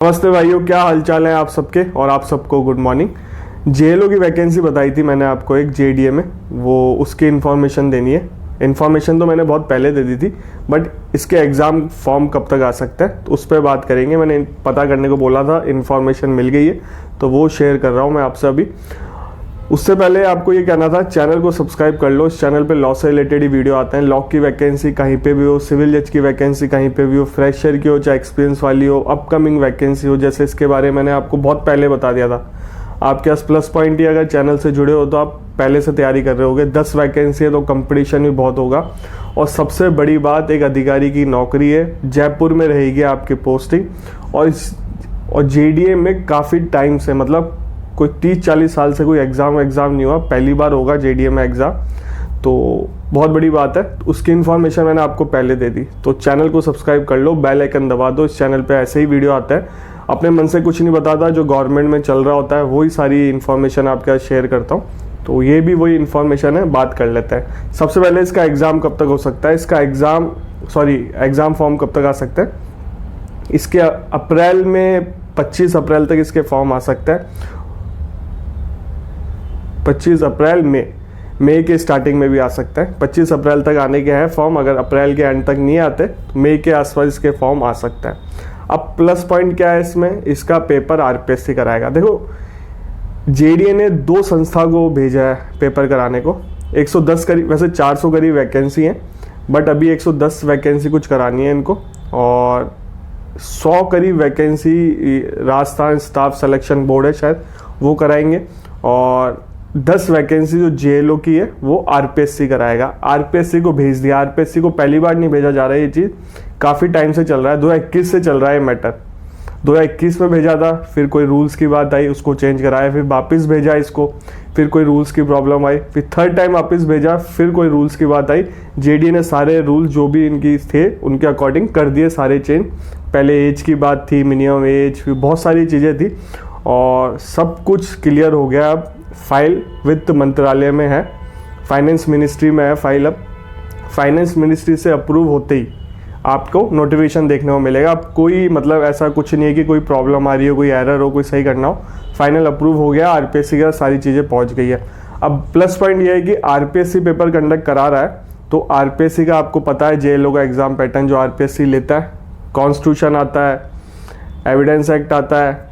नमस्ते भाइयों, क्या हालचाल है आप सबके। और आप सबको गुड मॉर्निंग। जेएलओ की वैकेंसी बताई थी मैंने आपको एक जेडीए में, वो उसकी इन्फॉर्मेशन देनी है। इन्फॉर्मेशन तो मैंने बहुत पहले दे दी थी, बट इसके एग्ज़ाम फॉर्म कब तक आ सकता है तो उस पर बात करेंगे। मैंने पता करने को बोला था, इन्फॉर्मेशन मिल गई है तो वो शेयर कर रहा हूँ मैं आपसे अभी। उससे पहले आपको ये कहना था, चैनल को सब्सक्राइब कर लो। इस चैनल पे लॉ से रिलेटेड ही वीडियो आते हैं। लॉ की वैकेंसी कहीं पे भी हो, सिविल जज की वैकेंसी कहीं पे भी हो, फ्रेशर की हो चाहे एक्सपीरियंस वाली हो, अपकमिंग वैकेंसी हो, जैसे इसके बारे में मैंने आपको बहुत पहले बता दिया था। आपके पास प्लस पॉइंट ही अगर चैनल से जुड़े हो तो आप पहले से तैयारी कर रहे होगे। 10 वैकेंसी है तो कंपटीशन भी बहुत होगा। और सबसे बड़ी बात, एक अधिकारी की नौकरी है, जयपुर में रहेगी आपकी पोस्टिंग। और जेडीए में काफ़ी टाइम से, मतलब कोई 30-40 साल से कोई एग्ज़ाम नहीं हुआ, पहली बार होगा जेडीए में एग्ज़ाम, तो बहुत बड़ी बात है। उसकी इन्फॉर्मेशन मैंने आपको पहले दे दी, तो चैनल को सब्सक्राइब कर लो, बेल आइकन दबा दो। इस चैनल पे ऐसे ही वीडियो आता है, अपने मन से कुछ नहीं बताता, जो गवर्नमेंट में चल रहा होता है वही सारी इन्फॉर्मेशन आपके साथ शेयर करता हूँ। तो ये भी वही इन्फॉर्मेशन है, बात कर लेते हैं। सबसे पहले इसका एग्ज़ाम कब तक हो सकता है, इसका एग्ज़ाम फॉर्म कब तक आ सकता है। इसके अप्रैल में 25 अप्रैल तक इसके फॉर्म आ सकता है। 25 अप्रैल मई के स्टार्टिंग में भी आ सकता है। 25 अप्रैल तक आने के हैं फॉर्म। अगर अप्रैल के एंड तक नहीं आते तो मई के आसपास इसके फॉर्म आ सकता है। अब प्लस पॉइंट क्या है इसमें, इसका पेपर आरपीएससी कराएगा। देखो, जेडीए ने 2 संस्था को भेजा है पेपर कराने को। 110 करीब, वैसे 400 करीब वैकेंसी है, बट अभी 110 वैकेंसी कुछ करानी है इनको। और 100 करीब vacancy Rajasthan staff selection board है शायद, वो कराएंगे। और 10 वैकेंसी जो जेएलओ की है वो आरपीएससी कराएगा। आरपीएससी को भेज दिया। आरपीएससी को पहली बार नहीं भेजा जा रहा है, ये चीज़ काफ़ी टाइम से चल रहा है। 2021 से चल रहा है मैटर। 2021 में भेजा था, फिर कोई रूल्स की बात आई, उसको चेंज कराया, फिर वापस भेजा इसको, फिर कोई रूल्स की प्रॉब्लम आई, फिर थर्ड टाइम वापस भेजा, फिर कोई रूल्स की बात आई। जेडीए ने सारे रूल जो भी इनकी थे उनके अकॉर्डिंग कर दिए सारे चेंज। पहले एज की बात थी, मिनिमम एज, फिर बहुत सारी चीज़ें थी और सब कुछ क्लियर हो गया। अब फाइल वित्त मंत्रालय में है, फाइनेंस मिनिस्ट्री में है फाइल। अब फाइनेंस मिनिस्ट्री से अप्रूव होते ही आपको नोटिफिकेशन देखने को मिलेगा। अब कोई मतलब ऐसा कुछ नहीं है कि कोई प्रॉब्लम आ रही हो, कोई एरर हो, कोई सही करना हो। फाइनल अप्रूव हो गया, आरपीएससी का सारी चीज़ें पहुंच गई है। अब प्लस पॉइंट ये है कि आरपीएससी पेपर कंडक्ट करा रहा है, तो आरपीएससी का आपको पता है जेएलओ का एग्ज़ाम पैटर्न जो आरपीएससी लेता है। कॉन्स्टिट्यूशन आता है, एविडेंस एक्ट आता है,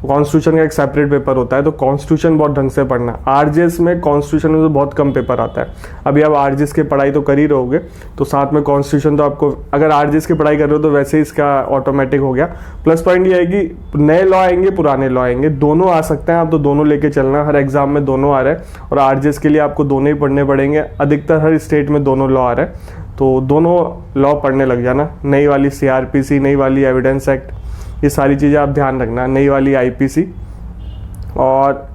कॉन्स्टिट्यूशन का एक सेपरेट पेपर होता है, तो कॉन्स्टिट्यूशन बहुत ढंग से पढ़ना। आरजेएस में कॉन्स्टिट्यूशन में तो बहुत कम पेपर आता है। अभी आप आरजेएस की पढ़ाई तो कर ही रहोगे, तो साथ में कॉन्स्टिट्यूशन तो आपको, अगर आरजेएस की पढ़ाई कर रहे हो तो वैसे ही इसका ऑटोमेटिक हो गया। प्लस पॉइंट ये है कि नए लॉ आएंगे, पुराने लॉ आएंगे, दोनों आ सकते हैं। आप तो दोनों लेके चलना, हर एग्जाम में दोनों आ रहे हैं और आरजेएस के लिए आपको दोनों ही पढ़ने पड़ेंगे। अधिकतर हर स्टेट में दोनों लॉ आ रहे हैं, तो दोनों लॉ पढ़ने लग जाना। नई वाली सीआरपीसी, नई वाली एविडेंस एक्ट, ये सारी चीज़ें आप ध्यान रखना, नई वाली आईपीसी। और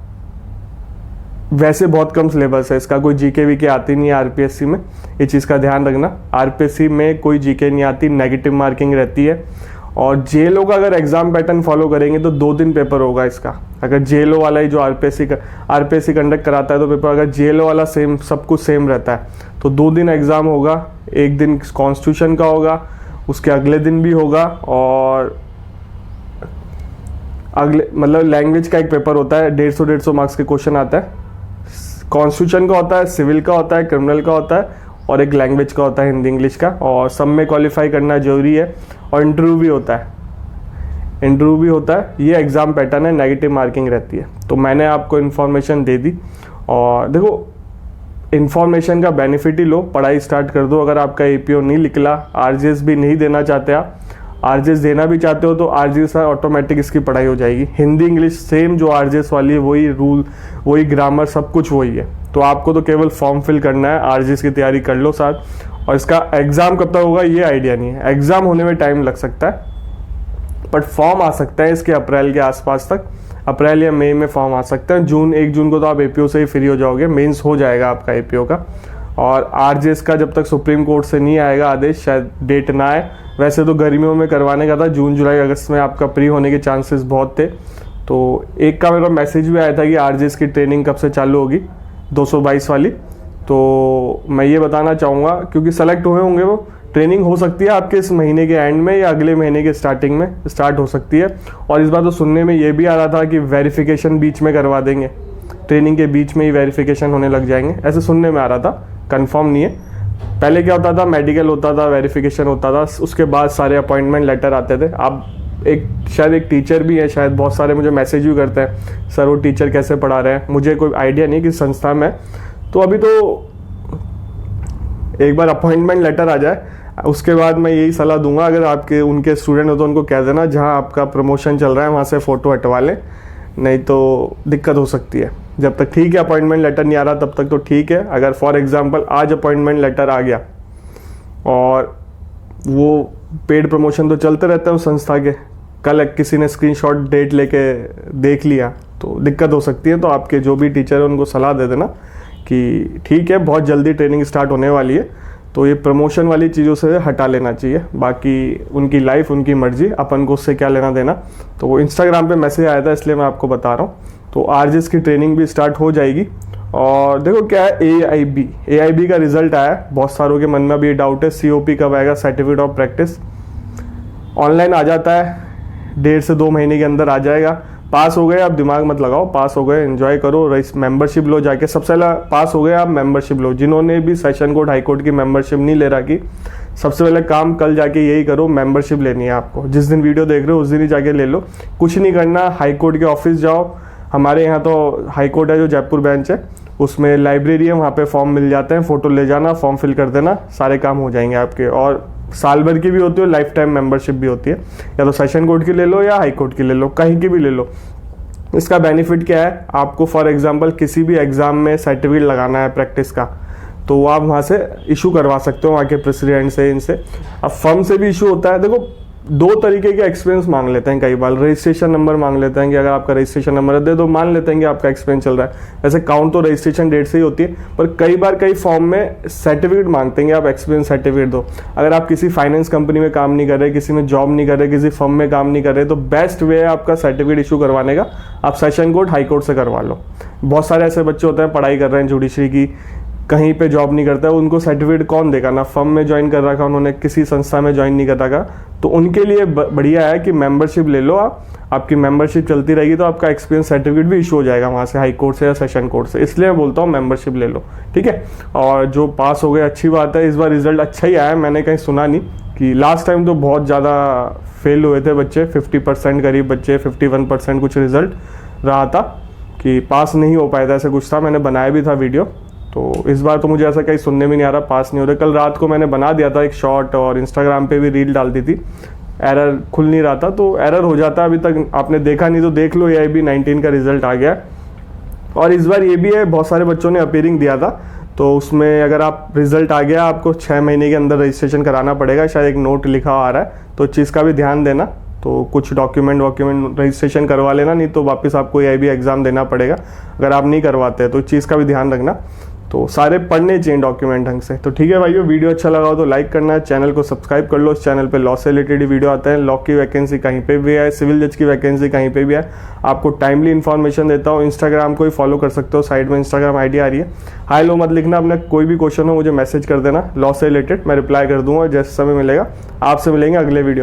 वैसे बहुत कम सिलेबस है इसका, कोई जीके वीके आती नहीं है आरपीएससी में, ये चीज़ का ध्यान रखना। आरपीएससी में कोई जीके नहीं आती, नेगेटिव मार्किंग रहती है। और जेएलओ का अगर एग्जाम पैटर्न फॉलो करेंगे तो 2 दिन पेपर होगा इसका। अगर जेएलओ वाला ही जो आरपीएससी कंडक्ट कराता है तो पेपर, अगर जेएलओ वाला सेम, सब कुछ सेम रहता है, तो 2 दिन एग्जाम होगा। एक दिन कॉन्स्टिट्यूशन का होगा, उसके अगले दिन भी होगा। और अगले मतलब लैंग्वेज का एक पेपर होता है, 150 मार्क्स के क्वेश्चन आता है। कॉन्स्टिट्यूशन का होता है, सिविल का होता है, क्रिमिनल का होता है, और एक लैंग्वेज का होता है, हिंदी इंग्लिश का। और सब में क्वालिफाई करना जरूरी है। और इंटरव्यू भी होता है। ये एग्ज़ाम पैटर्न है, नेगेटिव मार्किंग रहती है। तो मैंने आपको इन्फॉर्मेशन दे दी। और देखो, इन्फॉर्मेशन का बेनिफिट ही लो, पढ़ाई स्टार्ट कर दो। अगर आपका एपीओ नहीं निकला, आरजेएस भी नहीं देना चाहते आप, आरजेएस देना भी चाहते हो तो आरजेएस ऑटोमेटिक इसकी पढ़ाई हो जाएगी। हिंदी इंग्लिश सेम जो आरजेएस वाली है, वही रूल, वही ग्रामर, सब कुछ वही है। तो आपको तो केवल फॉर्म फिल करना है, आरजेएस की तैयारी कर लो साथ। और इसका एग्ज़ाम कब तक होगा ये आइडिया नहीं है। एग्ज़ाम होने में टाइम लग सकता है, बट फॉर्म आ सकता है इसके अप्रैल के आसपास तक। अप्रैल या मई में फॉर्म आ सकता है। 1 जून को तो आप एपीओ से ही फ्री हो जाओगे, मेंस हो जाएगा आपका एपीओ का। और आरजेएस का जब तक सुप्रीम कोर्ट से नहीं आएगा आदेश, शायद डेट ना आए। वैसे तो गर्मियों में करवाने का था, जून जुलाई अगस्त में आपका फ्री होने के चांसेस बहुत थे। तो एक का मेरे को मैसेज भी आया था कि आरजेएस की ट्रेनिंग कब से चालू होगी, 222 वाली। तो मैं ये बताना चाहूँगा, क्योंकि सेलेक्ट हुए होंगे वो ट्रेनिंग हो सकती है आपके इस महीने के एंड में या अगले महीने के स्टार्टिंग में स्टार्ट हो सकती है। और इस बार तो सुनने में ये भी आ रहा था कि वेरिफिकेशन बीच में करवा देंगे, ट्रेनिंग के बीच में ही वेरिफिकेशन होने लग जाएंगे, ऐसे सुनने में आ रहा था, कंफर्म नहीं है। पहले क्या होता था, मेडिकल होता था, वेरिफिकेशन होता था, उसके बाद सारे अपॉइंटमेंट लेटर आते थे। अब शायद एक टीचर भी है, शायद बहुत सारे मुझे मैसेज भी करते हैं, सर वो टीचर कैसे पढ़ा रहे हैं, मुझे कोई आइडिया नहीं कि संस्था में। तो अभी तो एक बार अपॉइंटमेंट लेटर आ जाए, उसके बाद मैं यही सलाह दूंगा, अगर आपके उनके स्टूडेंट हो तो उनको कह देना जहाँ आपका प्रमोशन चल रहा है वहाँ से फ़ोटो हटवा लें, नहीं तो दिक्कत हो सकती है। जब तक ठीक है अपॉइंटमेंट लेटर नहीं आ रहा तब तक तो ठीक है। अगर फॉर एग्जांपल आज अपॉइंटमेंट लेटर आ गया और वो पेड प्रमोशन तो चलते रहते हैं उस संस्था के, कल किसी ने स्क्रीनशॉट डेट लेके देख लिया तो दिक्कत हो सकती है। तो आपके जो भी टीचर है उनको सलाह दे देना कि ठीक है बहुत जल्दी ट्रेनिंग स्टार्ट होने वाली है, तो ये प्रमोशन वाली चीज़ों से हटा लेना चाहिए। बाकी उनकी लाइफ उनकी मर्जी, अपन को उससे क्या लेना देना। तो वो इंस्टाग्राम पे मैसेज आया था इसलिए मैं आपको बता रहा हूँ। तो आरजेस की ट्रेनिंग भी स्टार्ट हो जाएगी। और देखो क्या है, AIB का रिजल्ट आया है, बहुत सारों के मन में भी ये डाउट है COP कब आएगा, सर्टिफिकेट ऑफ प्रैक्टिस। ऑनलाइन आ जाता है, 1.5 से 2 महीने के अंदर आ जाएगा। पास हो गए आप दिमाग मत लगाओ, पास हो गए एंजॉय करो, मेंबरशिप लो जाके। सबसे पहले पास हो गए आप मेंबरशिप लो, जिन्होंने भी सेशन कोर्ट हाई कोर्ट की मेंबरशिप नहीं ले रखी, सबसे पहले काम कल जाके यही करो, मेंबरशिप लेनी है आपको। जिस दिन वीडियो देख रहे हो उस दिन ही जाके ले लो, कुछ नहीं करना। हाई कोर्ट के ऑफिस जाओ, हमारे यहाँ तो हाई कोर्ट है जो जयपुर बेंच है, उसमें लाइब्रेरी है, वहाँ पे फॉर्म मिल जाते हैं, फोटो ले जाना, फॉर्म फिल कर देना, सारे काम हो जाएंगे आपके। और साल भर की भी होती है, लाइफ टाइम मेंबरशिप भी होती है, या तो सेशन कोर्ट की ले लो या हाई कोर्ट की ले लो, कहीं की भी ले लो। इसका बेनिफिट क्या है, आपको फॉर एग्जांपल किसी भी एग्जाम में सर्टिफिकेट लगाना है प्रैक्टिस का, तो आप वहाँ से इशू करवा सकते हो, वहाँ के प्रेसिडेंट से, इनसे। अब फर्म से भी इशू होता है। देखो 2 तरीके के एक्सपीरियंस मांग लेते हैं कई बार, रजिस्ट्रेशन नंबर मांग लेते हैं कि अगर आपका रजिस्ट्रेशन नंबर है दे दो, मान लेते हैं कि आपका एक्सपीरियंस चल रहा है। वैसे काउंट तो रजिस्ट्रेशन डेट से ही होती है, पर कई बार कई फॉर्म में सर्टिफिकेट मांगते हैं, आप एक्सपीरियंस सर्टिफिकेट दो। अगर आप किसी फाइनेंस कंपनी में काम नहीं कर रहे, किसी में जॉब नहीं कर रहे, किसी फर्म में काम नहीं कर रहे, तो बेस्ट वे है आपका सर्टिफिकेट इशू करवाने का, आप सेशन कोर्ट हाई कोर्ट से करवा लो। बहुत सारे ऐसे बच्चे होते हैं पढ़ाई कर रहे हैं जुडिशरी की, कहीं पे जॉब नहीं करता है, उनको सर्टिफिकेट कौन देगा, ना फर्म में ज्वाइन कर रखा उन्होंने, किसी संस्था में ज्वाइन नहीं कर रखा, तो उनके लिए बढ़िया है कि मेंबरशिप ले लो आप। आपकी मेंबरशिप चलती रहेगी तो आपका एक्सपीरियंस सर्टिफिकेट भी इशू हो जाएगा वहाँ से, हाई कोर्ट से या सेशन कोर्ट से। इसलिए मैं बोलता हूँ मेंबरशिप ले लो, ठीक है। और जो पास हो गए अच्छी बात है, इस बार रिजल्ट अच्छा ही आया, मैंने कहीं सुना नहीं कि लास्ट टाइम तो बहुत ज़्यादा फेल हुए थे बच्चे, 50% करीब बच्चे, 51% कुछ रिजल्ट रहा था कि पास नहीं हो पाया था, ऐसा कुछ था, मैंने बनाया भी था वीडियो। तो इस बार तो मुझे ऐसा कहीं सुनने में नहीं आ रहा पास नहीं हो रहा। कल रात को मैंने बना दिया था एक शॉर्ट और इंस्टाग्राम पे भी रील डाल दी थी, एरर खुल नहीं रहा था, तो एरर हो जाता है। अभी तक आपने देखा नहीं तो देख लो, AIB 19 का रिजल्ट आ गया। और इस बार ये भी है, बहुत सारे बच्चों ने अपीयरिंग दिया था, तो उसमें अगर आप रिजल्ट आ गया, आपको 6 महीने के अंदर रजिस्ट्रेशन कराना पड़ेगा, शायद एक नोट लिखा आ रहा है, तो चीज़ का भी ध्यान देना। तो कुछ डॉक्यूमेंट रजिस्ट्रेशन करवा लेना, नहीं तो वापस आपको AIB एग्ज़ाम देना पड़ेगा अगर आप नहीं करवाते, तो चीज़ का भी ध्यान रखना। तो सारे पढ़ने चाहिए डॉक्यूमेंट ढंग से। तो ठीक है भाइयों, वीडियो अच्छा लगा हो तो लाइक करना है, चैनल को सब्सक्राइब कर लो। इस चैनल पे लॉ से रिलेटेड वीडियो आते हैं, लॉ की वैकेंसी कहीं पे भी है, सिविल जज की वैकेंसी कहीं पे भी है, आपको टाइमली इन्फॉर्मेशन देता हूँ। इंस्टाग्राम को ही फॉलो कर सकते हो, साइड में इंस्टाग्राम ID आ रही है। हाई लो मत लिखना, अपना कोई भी क्वेश्चन हो मुझे मैसेज कर देना लॉ से रिलेटेड, मैं रिप्लाई कर दूंगा जैसे समय मिलेगा। आपसे मिलेंगे अगले वीडियो में।